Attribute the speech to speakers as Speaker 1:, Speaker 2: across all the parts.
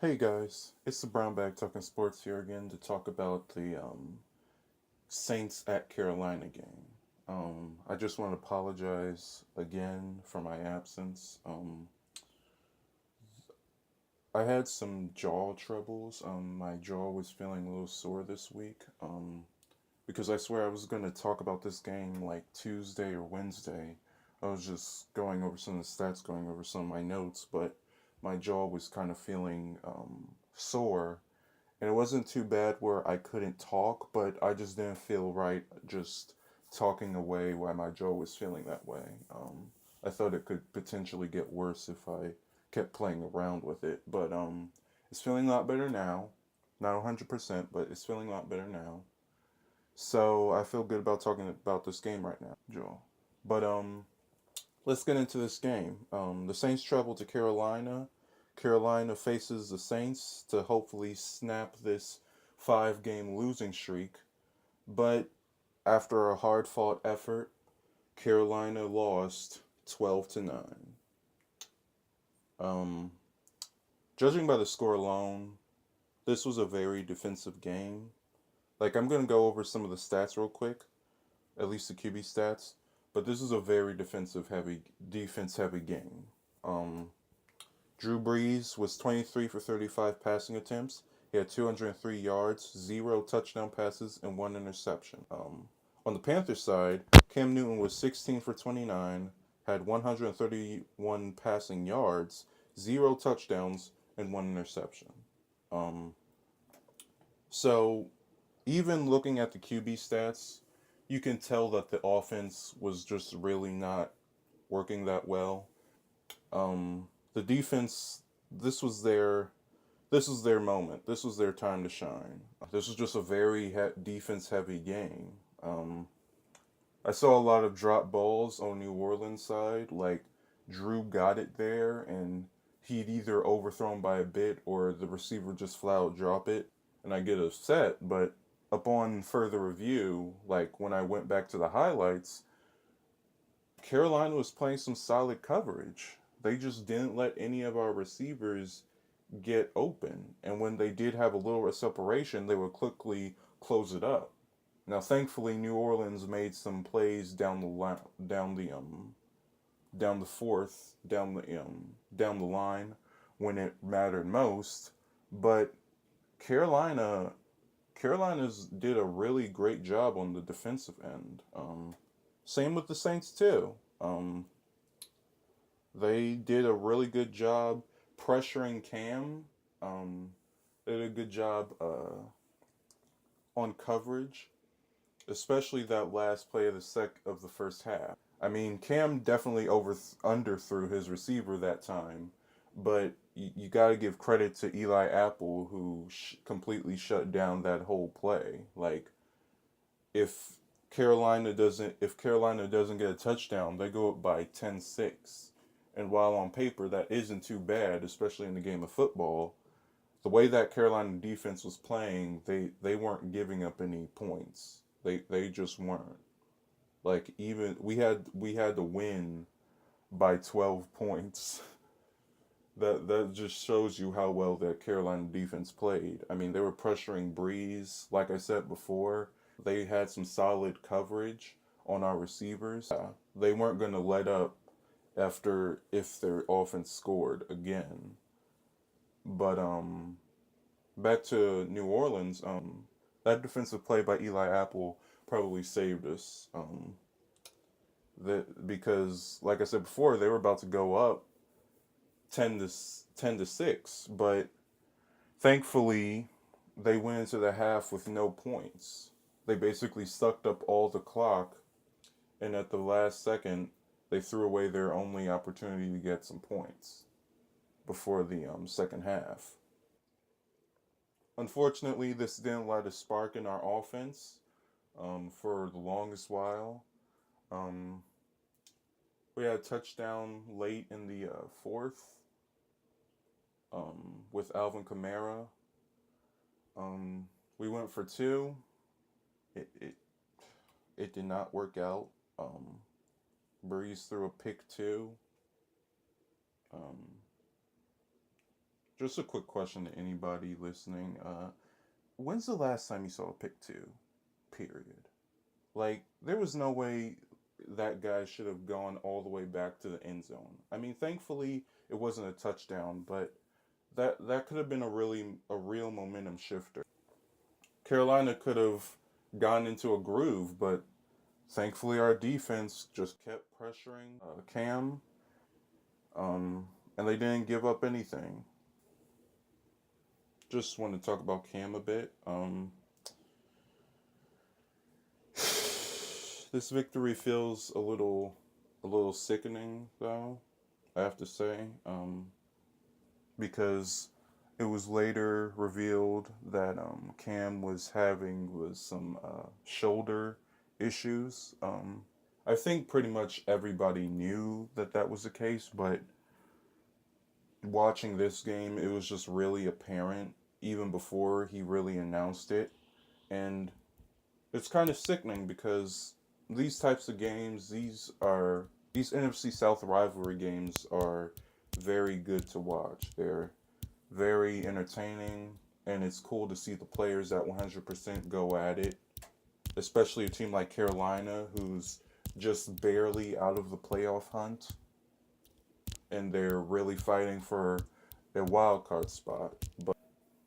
Speaker 1: Hey guys, it's the Brownbag talking sports here again to talk about the Saints at Carolina game. I just want to apologize again for my absence. I had some jaw troubles. My jaw was feeling a little sore this week. Because I swear I was going to talk about this game like Tuesday or Wednesday. I was just going over some of the stats, going over some of my notes, but my jaw was kind of feeling sore. And it wasn't too bad where I couldn't talk, but I just didn't feel right just talking away while my jaw was feeling that way. I thought it could potentially get worse if I kept playing around with it, but it's feeling a lot better now. Not 100%, but it's feeling a lot better now. So I feel good about talking about this game right now, Joel. But let's get into this game. The Saints travel to Carolina. Carolina faces the Saints to hopefully snap this 5 game losing streak. But after a hard fought effort, Carolina lost 12 to 9. Um, Judging by the score alone, this was a very defensive game. Like, I'm going to go over some of the stats real quick, at least the QB stats. But this is a very defense heavy game. Um, Drew Brees was 23 for 35 passing attempts. He had 203 yards, 0 touchdown passes, and 1 interception. On the Panthers side, Cam Newton was 16 for 29, had 131 passing yards, 0 touchdowns, and 1 interception. Um, so even looking at the QB stats, you can tell that the offense was just really not working that well. The defense, this was their this was their moment. This was their time to shine. This was just a very defense heavy game. I saw a lot of drop balls on New Orleans side. Like Drew got it there, and he'd either overthrown by a bit or the receiver just flat out drop it, and I get upset. But upon further review, like when I went back to the highlights, Carolina was playing some solid coverage. They just didn't let any of our receivers get open, and when they did have a little separation, they would quickly close it up. Now, thankfully, New Orleans made some plays down the line, down the fourth, down the line when it mattered most. But Carolina, Carolina's did a really great job on the defensive end. Same with the Saints too. Um, they did a really good job pressuring Cam. Um, they did a good job on coverage, especially that last play of the first half. I mean, Cam definitely underthrew his receiver that time, but you got to give credit to Eli Apple who completely shut down that whole play. Like if if Carolina doesn't get a touchdown, they go up by 10-6. And while on paper that isn't too bad, especially in the game of football, the way that Carolina defense was playing, they weren't giving up any points. They just weren't. Like even we had to win by 12 points. That just shows you how well that Carolina defense played. I mean, they were pressuring Breeze, like I said before. They had some solid coverage on our receivers. They weren't going to let up after if their offense scored again. But back to New Orleans, that defensive play by Eli Apple probably saved us. That because like I said before, they were about to go up 10-6, but thankfully they went into the half with no points. They basically sucked up all the clock, and at the last second, they threw away their only opportunity to get some points before the second half. Unfortunately, this didn't light a spark in our offense for the longest while. Um, we had a touchdown late in the fourth with Alvin Kamara. Um, we went for two. It, it, it did not work out. Um, Breeze threw a pick two. Um, Just a quick question to anybody listening. When's the last time you saw a pick two? Period. Like, there was no way that guy should have gone all the way back to the end zone. I mean, thankfully it wasn't a touchdown, but that could have been a real momentum shifter. Carolina could have gone into a groove, but thankfully our defense just kept pressuring Cam, and they didn't give up anything. Just want to talk about Cam a bit. This victory feels a little sickening though, I have to say, because it was later revealed that Cam was some shoulder issues. I think pretty much everybody knew that that was the case, but watching this game, it was just really apparent even before he really announced it, and it's kind of sickening because these types of games, these NFC South rivalry games are very good to watch. They're very entertaining, and it's cool to see the players that 100% go at it, especially a team like Carolina who's just barely out of the playoff hunt and they're really fighting for their wild card spot. But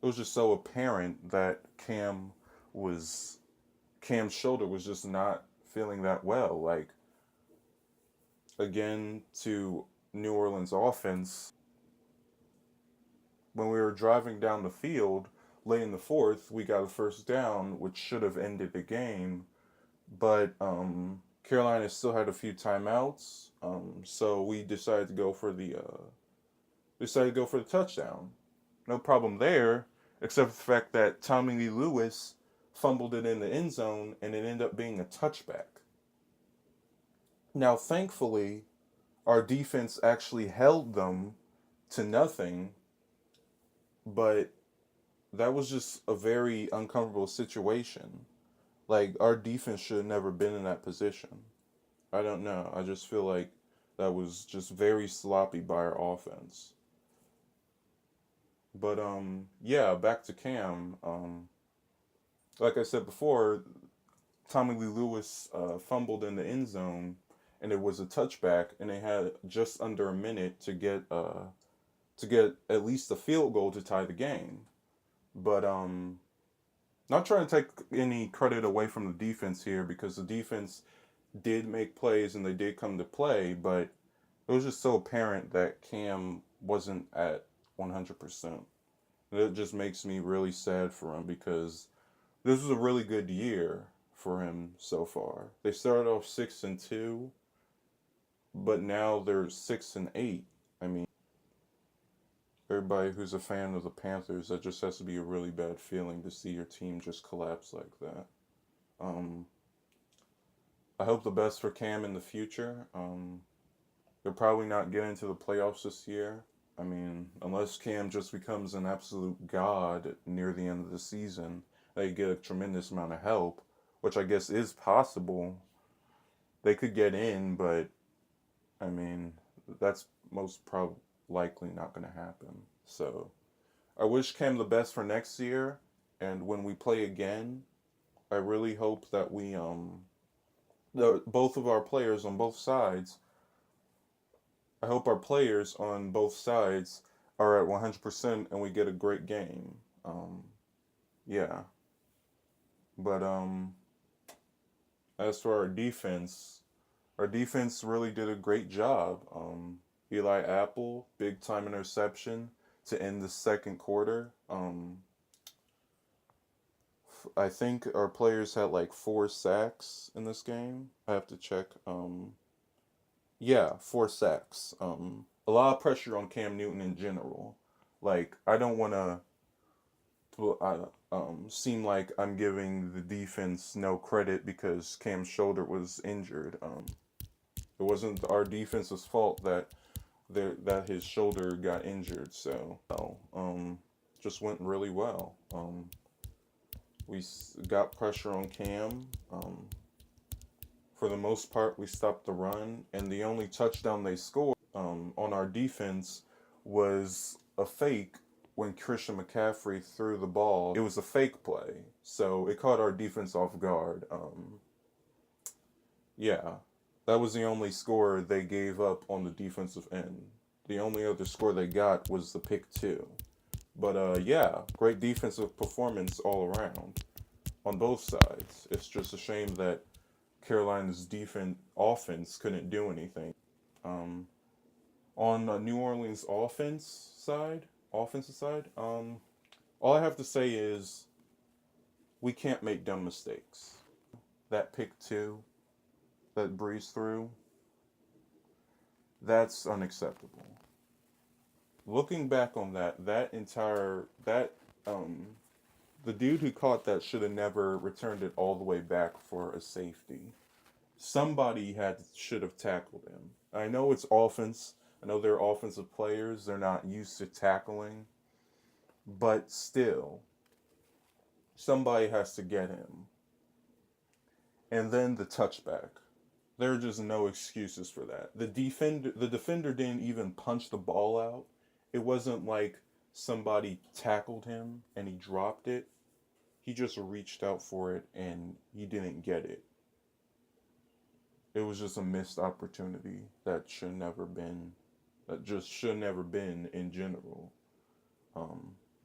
Speaker 1: it was just so apparent that was Cam's shoulder was just not feeling that well. Like, again, to New Orleans offense, when we were driving down the field late in the fourth, we got a first down, which should have ended the game. But Carolina still had a few timeouts, so we decided to go for the touchdown. No problem there, except for the fact that Tommy Lee Lewis fumbled it in the end zone, and it ended up being a touchback. Now, thankfully, our defense actually held them to nothing, but that was just a very uncomfortable situation. Like, our defense should have never been in that position. I don't know. I just feel like that was just very sloppy by our offense. But yeah, back to Cam. Like I said before, Tommy Lee Lewis fumbled in the end zone, and it was a touchback, and they had just under a minute to get at least a field goal to tie the game. But not trying to take any credit away from the defense here because the defense did make plays and they did come to play, but it was just so apparent that Cam wasn't at 100%. And it just makes me really sad for him because this was a really good year for him so far. They started off 6-2, but now they're 6-8. I mean, everybody who's a fan of the Panthers, that just has to be a really bad feeling to see your team just collapse like that. Um, I hope the best for Cam in the future. They're probably not getting to the playoffs this year. I mean, unless Cam just becomes an absolute god near the end of the season, they get a tremendous amount of help, which I guess is possible. They could get in, but I mean, that's most probably likely not going to happen. So I wish Cam the best for next year, and when we play again, I really hope that both of our players on both sides. I hope our players on both sides are at 100% and we get a great game. Yeah, but as for our defense really did a great job. Eli Apple, big time interception to end the second quarter. I think our players had like 4 sacks in this game. I have to check. Yeah, 4 sacks. A lot of pressure on Cam Newton in general. Like, I don't want to seem like I'm giving the defense no credit because Cam's shoulder was injured. It wasn't our defense's fault that his shoulder got injured. So, just went really well. We got pressure on Cam. For the most part, we stopped the run, and the only touchdown they scored on our defense was a fake when Christian McCaffrey threw the ball, it was a fake play, so it caught our defense off guard. Yeah, that was the only score they gave up on the defensive end. The only other score they got was the pick two. But yeah, great defensive performance all around on both sides. It's just a shame that Carolina's offense couldn't do anything. Um, on New Orleans offensive side, all I have to say is we can't make dumb mistakes. That pick two that Breeze threw, that's unacceptable. Looking back on um the dude who caught that should have never returned it all the way back for a safety. Somebody should have tackled him. I know it's offense. I know they're offensive players. They're not used to tackling, but still, somebody has to get him. And then the touchback. There are just no excuses for that. The defender didn't even punch the ball out. It wasn't like somebody tackled him and he dropped it. He just reached out for it and he didn't get it. It was just a missed opportunity that just should never been in general.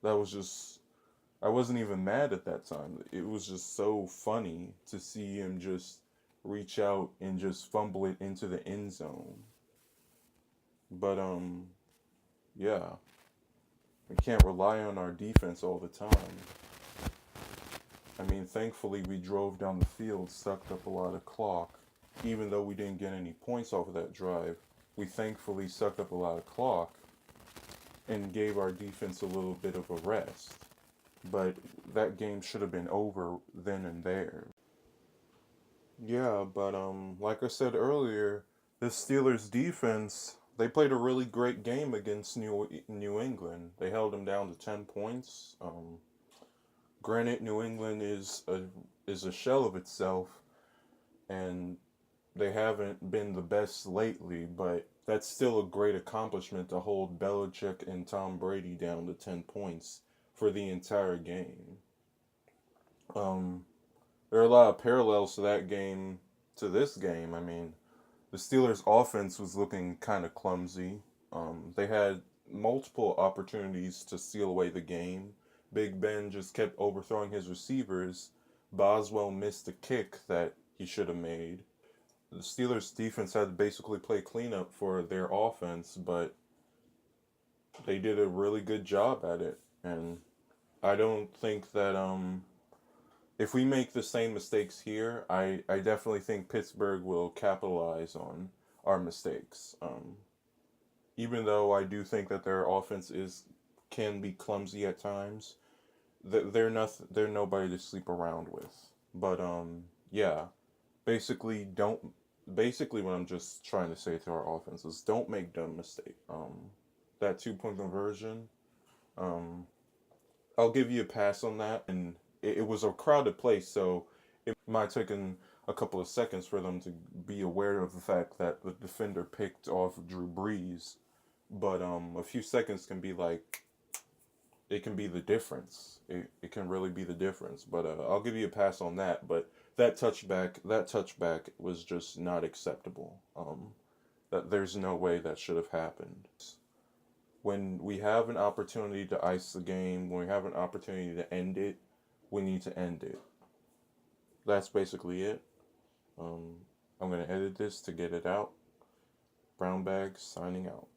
Speaker 1: That was just, I wasn't even mad at that time. It was just so funny to see him just reach out and just fumble it into the end zone. But yeah, we can't rely on our defense all the time. I mean, thankfully we drove down the field, sucked up a lot of clock. Even though we didn't get any points off of that drive, we thankfully sucked up a lot of clock and gave our defense a little bit of a rest. But that game should have been over then and there. Yeah, but like I said earlier, the Steelers defense, they played a really great game against New England. They held them down to 10 points. Granted, New England is a shell of itself, and they haven't been the best lately, but that's still a great accomplishment to hold Belichick and Tom Brady down to 10 points for the entire game. Um, there are a lot of parallels to that game to this game. I mean, the Steelers' offense was looking kind of clumsy. They had multiple opportunities to steal away the game. Big Ben just kept overthrowing his receivers. Boswell missed a kick that he should have made. The Steelers' defense had to basically play cleanup for their offense, but they did a really good job at it. And I don't think that if we make the same mistakes here, I definitely think Pittsburgh will capitalize on our mistakes. Even though I do think that their offense can be clumsy at times, they're nobody to sleep around with. But yeah, basically don't basically what I'm just trying to say to our offense is don't make dumb mistakes. That 2 point conversion, um, I'll give you a pass on that. And it was a crowded place, so it might have taken a couple of seconds for them to be aware of the fact that the defender picked off Drew Brees. But a few seconds can be like, it can be the difference. It can really be the difference. But I'll give you a pass on that. But that touchback was just not acceptable. That there's no way that should have happened. When we have an opportunity to ice the game, when we have an opportunity to end it, we need to end it. That's basically it. I'm gonna edit this to get it out. Brownbag signing out.